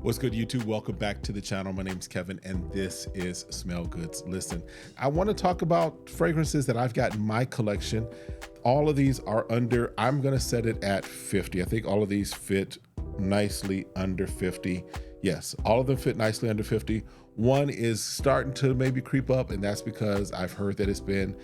What's good, YouTube? Welcome back to the channel. My name is Kevin, and this is SmellGoodz. Listen, I want to talk about fragrances that I've got in my collection. All of these are under, I'm going to set it at 50. I think all of these fit nicely under 50. Yes, all of them fit nicely under 50. One is starting to maybe creep up, and that's because I've heard that it's been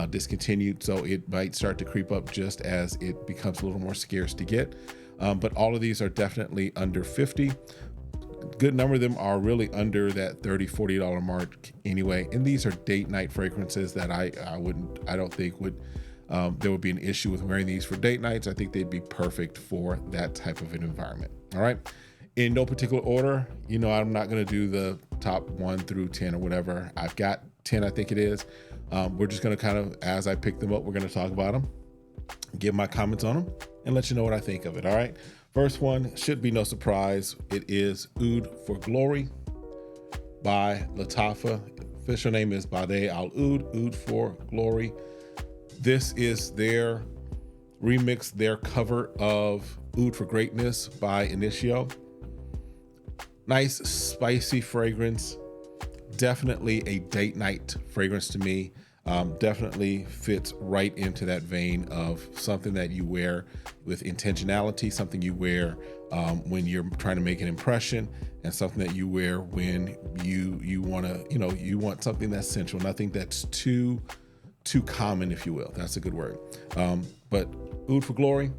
discontinued, so it might start to creep up just as it becomes a little more scarce to get. But all of these are definitely under 50. Good number of them are really under that $30, $40 mark anyway. And these are date night fragrances that I don't think would, there would be an issue with wearing these for date nights. I think they'd be perfect for that type of an environment. All right. In no particular order, you know, I'm not going to do the top 1 through 10 or whatever. I've got 10, I think it is. We're just going to kind of, as I pick them up, we're going to talk about them, give my comments on them, and let you know what I think of it. All right. First one should be no surprise. It is Oud for Glory by Lattafa. Official name is Bade Al Oud, Oud for Glory. This is their remix, their cover of Oud for Greatness by Initio. Nice, spicy fragrance. Definitely a date night fragrance to me. Definitely fits right into that vein of something that you wear with intentionality, something you wear when you're trying to make an impression, and something that you wear when you want to, you know, you want something that's sensual, nothing that's too common, if you will. That's a good word. But Oud for Glory,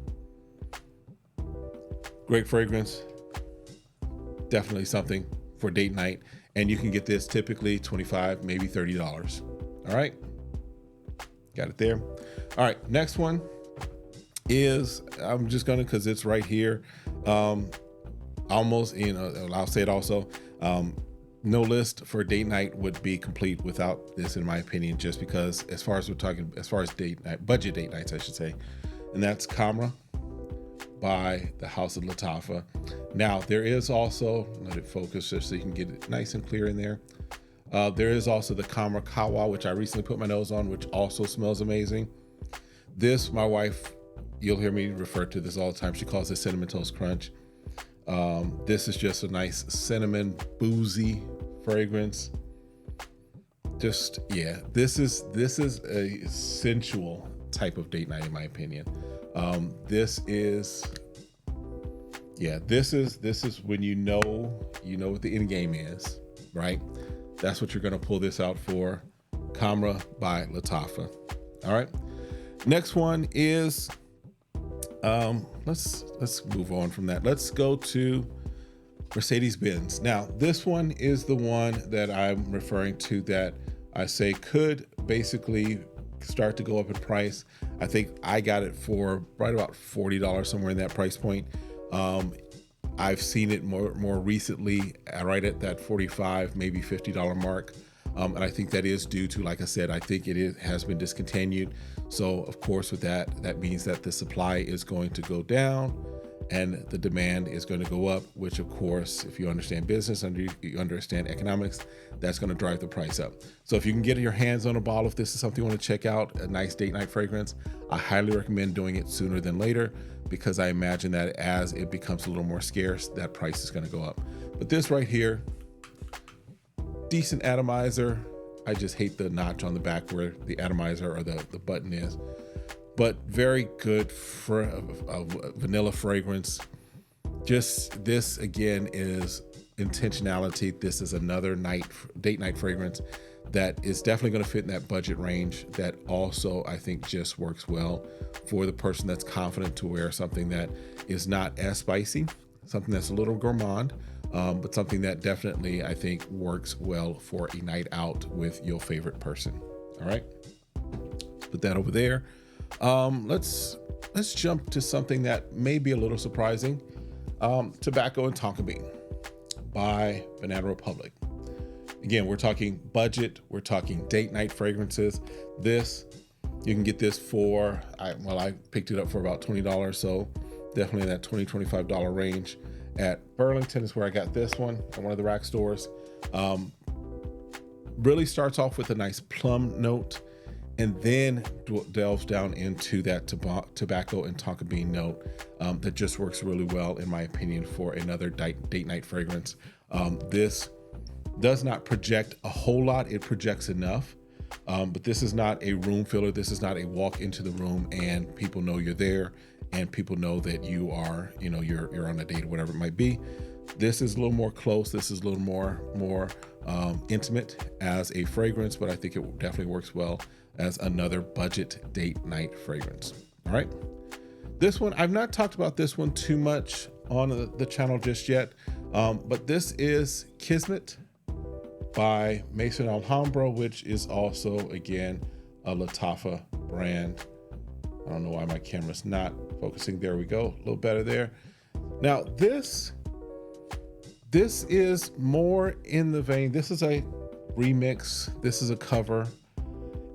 great fragrance. Definitely something for date night, and you can get this typically $25, maybe $30. All right. Got it there. All right, next one is, I'm just gonna, cause it's right here. Almost, you know, I'll say it also. No list for date night would be complete without this, in my opinion, just because as far as we're talking, as far as date night, budget date nights, I should say. And that's Camera by the House of Lattafa. Now there is also, let it focus just so you can get it nice and clear in there. There is also the Camera Kawa, which I recently put my nose on, which also smells amazing. This, my wife, you'll hear me refer to this all the time. She calls it Cinnamon Toast Crunch. This is just a nice cinnamon, boozy fragrance. Just, yeah, this is a sensual type of date night, in my opinion. This is when you know what the end game is, right? That's what you're going to pull this out for. Camera by Lattafa. All right. Next one is, let's move on from that. Let's go to Mercedes-Benz. Now, this one is the one that I'm referring to that I say could basically start to go up in price. I think I got it for right about $40, somewhere in that price point. I've seen it more recently, right at that $45, maybe $50 mark. And I think that is due to, like I said, I think has been discontinued. So of course, with that means that the supply is going to go down and the demand is going to go up, which of course, if you understand business and you understand economics, that's going to drive the price up. So if you can get your hands on a bottle, if this is something you want to check out, a nice date night fragrance, I highly recommend doing it sooner than later, because I imagine that as it becomes a little more scarce, that price is going to go up. But this right here, decent atomizer. I just hate the notch on the back where the atomizer or the button is, but very good for a vanilla fragrance. Just this again is intentionality. This is another date night fragrance that is definitely going to fit in that budget range, that also I think just works well for the person that's confident to wear something that is not as spicy, something that's a little gourmand, but something that definitely I think works well for a night out with your favorite person. All right, put that over there. Let's jump to something that may be a little surprising. Tobacco and Tonka Bean by Banana Republic. Again, we're talking budget, we're talking date night fragrances. This, you can get this for, I picked it up for about $20, so definitely in that $20, $25 range. At Burlington is where I got this one, at one of the rack stores. Really starts off with a nice plum note. and then delves down into that tobacco and tonka bean note that just works really well, in my opinion, for another date night fragrance. This does not project a whole lot. It projects enough, but this is not a room filler. This is not a walk into the room and people know you're there and people know that you are, you're on a date or whatever it might be. This is a little more close. This is a little more intimate as a fragrance, but I think it definitely works well as another budget date night fragrance. All right. This one, I've not talked about this one too much on the channel just yet, but this is Kismet by Maison Alhambra, which is also, again, a Lattafa brand. I don't know why my camera's not focusing. There we go. A little better there. Now, this is more in the vein. This is a remix. This is a cover.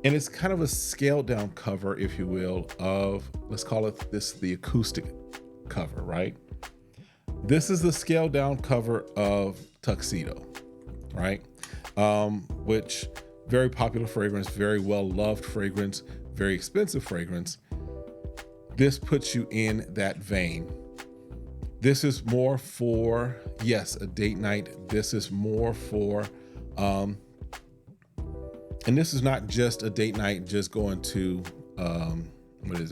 And it's kind of a scaled down cover, if you will, of, let's call it the acoustic cover, right? This is the scaled down cover of Tuxedo, right? Which very popular fragrance, very well loved fragrance, very expensive fragrance. This puts you in that vein. This is more for, yes, a date night. This is more for, and this is not just a date night, just going to,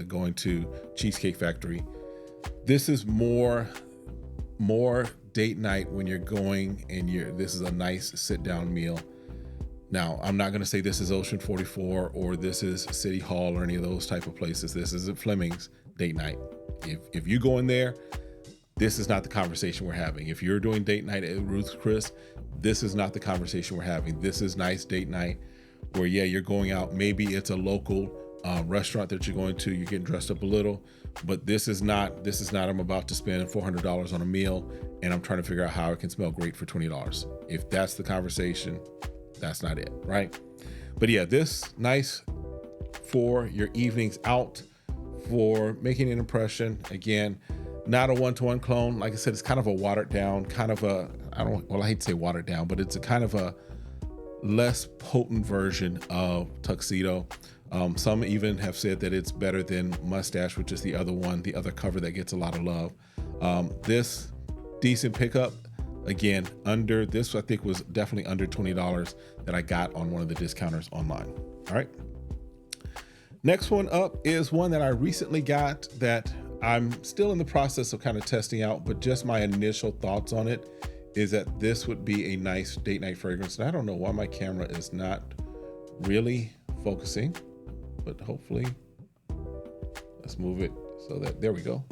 going to Cheesecake Factory. This is more date night when you're going and this is a nice sit down meal. Now, I'm not going to say this is Ocean 44 or this is City Hall or any of those type of places. This is at Fleming's date night. If you go in there, this is not the conversation we're having. If you're doing date night at Ruth's Chris, this is not the conversation we're having. This is nice date night where, yeah, you're going out. Maybe it's a local restaurant that you're going to, you're getting dressed up a little, but this is not, I'm about to spend $400 on a meal and I'm trying to figure out how it can smell great for $20. If that's the conversation, that's not it, right? But yeah, this nice for your evenings out, for making an impression. Again, not a one-to-one clone. Like I said, it's kind of a watered down, kind of a, I hate to say watered down, but it's a kind of a less potent version of Tuxedo. Some even have said that it's better than Mustache, which is the other cover that gets a lot of love. This decent pickup, again, this I think was definitely under $20 that I got on one of the discounters online. All right. Next one up is one that I recently got that I'm still in the process of kind of testing out, but just my initial thoughts on it is that this would be a nice date night fragrance. And I don't know why my camera is not really focusing, but hopefully let's move it so that, there we go.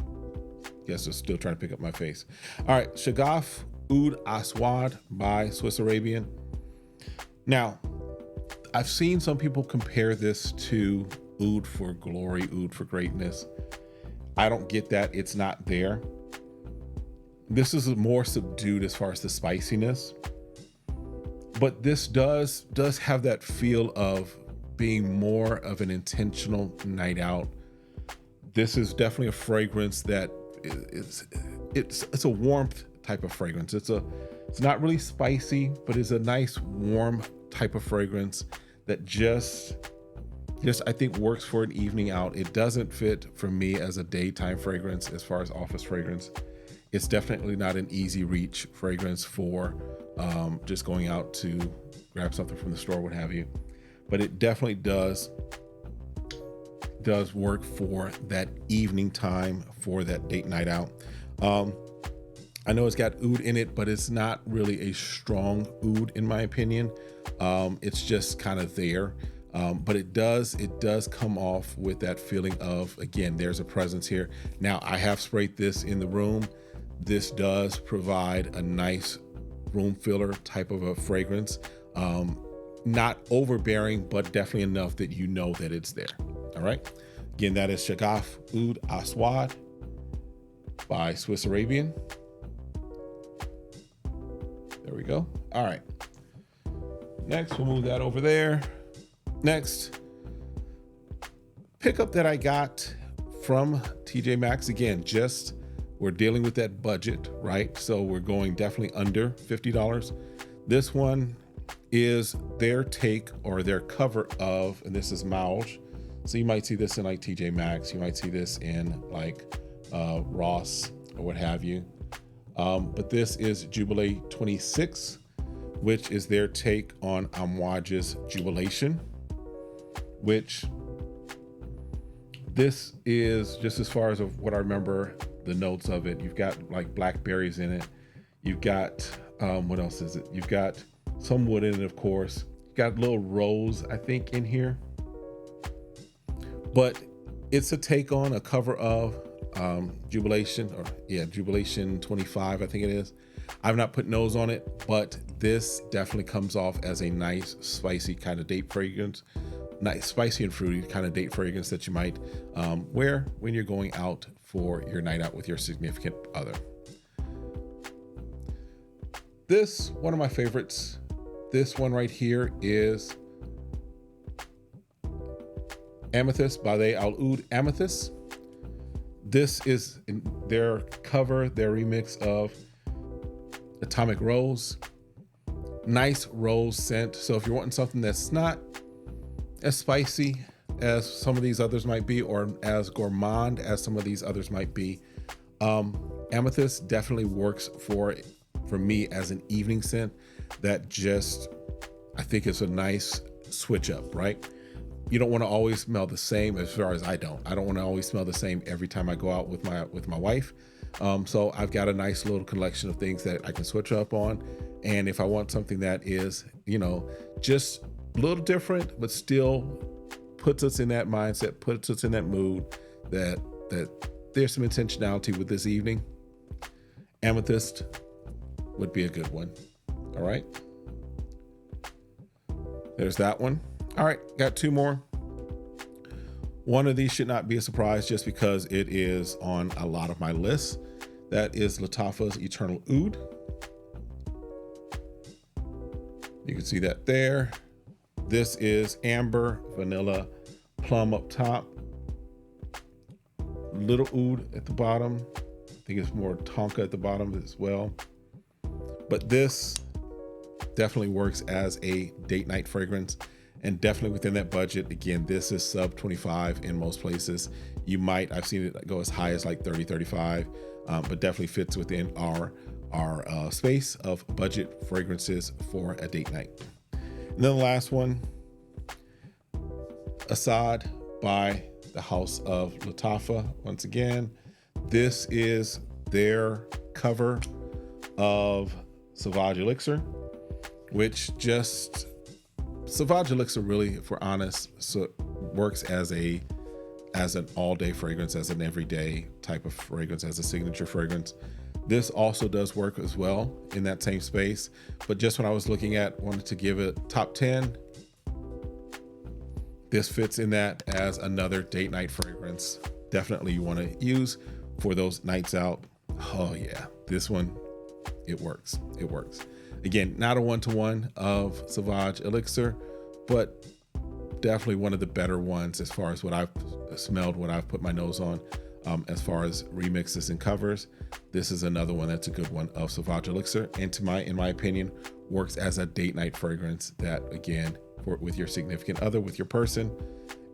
Guess it's still trying to pick up my face. All right, Shagaf Oud Aswad by Swiss Arabian. Now, I've seen some people compare this to Oud for Glory, Oud for Greatness. I don't get that. It's not there. This is more subdued as far as the spiciness, but this does have that feel of being more of an intentional night out. This is definitely a fragrance that it's a warmth type of fragrance. It's not really spicy, but it's a nice warm type of fragrance that just I think works for an evening out. It doesn't fit for me as a daytime fragrance as far as office fragrance. It's definitely not an easy reach fragrance for just going out to grab something from the store, what have you. But it definitely does work for that evening time, for that date night out. I know it's got oud in it, but it's not really a strong oud in my opinion. It's just kind of there. But it does come off with that feeling of, again, there's a presence here. Now, I have sprayed this in the room. This does provide a nice room filler type of a fragrance. Not overbearing, but definitely enough that you know that it's there. All right. Again, that is Shagaf Oud Aswad by Swiss Arabian. There we go. All right. Next, we'll move that over there. Next, pickup that I got from TJ Maxx. Again, we're dealing with that budget, right? So we're going definitely under $50. This one is their take or their cover of, and this is Mauge. So you might see this in like TJ Maxx. You might see this in like Ross or what have you. But this is Jubilee 26, which is their take on Amouage's Jubilation, which this is, just as far as of what I remember, the notes of it, you've got like blackberries in it. You've got, what else is it? You've got some wood in it, of course. You've got little rose, I think, in here. But it's a take on a cover of Jubilation, or yeah, Jubilation 25, I think it is. I've not put nose on it, but this definitely comes off as a nice, spicy kind of date fragrance. Nice, spicy and fruity kind of date fragrance that you might wear when you're going out for your night out with your significant other. This, one of my favorites, this one right here is Amethyst by the Al Oud Amethyst. This is their cover, their remix of Atomic Rose. Nice rose scent. So if you're wanting something that's not as spicy as some of these others might be, or as gourmand as some of these others might be, Amethyst definitely works for me as an evening scent that just, I think it's a nice switch up, right? You don't want to always smell the same, as far as I don't want to always smell the same every time I go out with my wife. So I've got a nice little collection of things that I can switch up on. And if I want something that is, you know, just a little different, but still puts us in that mindset, puts us in that mood that there's some intentionality with this evening, Amethyst would be a good one. All right. There's that one. All right, got two more. One of these should not be a surprise just because it is on a lot of my lists. That is Lattafa's Eternal Oud. You can see that there. This is amber, vanilla, plum up top, little oud at the bottom. I think it's more tonka at the bottom as well. But this definitely works as a date night fragrance, and definitely within that budget. Again, this is sub 25 in most places. I've seen it go as high as like 30, 35, but definitely fits within our space of budget fragrances for a date night. And then the last one, Assad by the House of Lattafa. Once again, this is their cover of Sauvage Elixir, which just, Sauvage Elixir really, if we're honest, so works as an all-day fragrance, as an everyday type of fragrance, as a signature fragrance. This also does work as well in that same space, but just when I was looking at, wanted to give it top 10, this fits in that as another date night fragrance. Definitely you want to use for those nights out. Oh yeah, this one, it works. It works. Again, not a one-to-one of Sauvage Elixir, but definitely one of the better ones as far as what I've smelled, what I've put my nose on. As far as remixes and covers, this is another one that's a good one of Sauvage Elixir, and in my opinion, works as a date night fragrance that, again, with your significant other, with your person,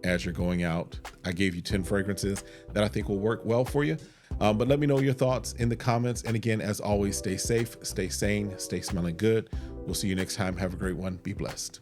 as you're going out. I gave you 10 fragrances that I think will work well for you. But let me know your thoughts in the comments. And again, as always, stay safe, stay sane, stay smelling good. We'll see you next time. Have a great one. Be blessed.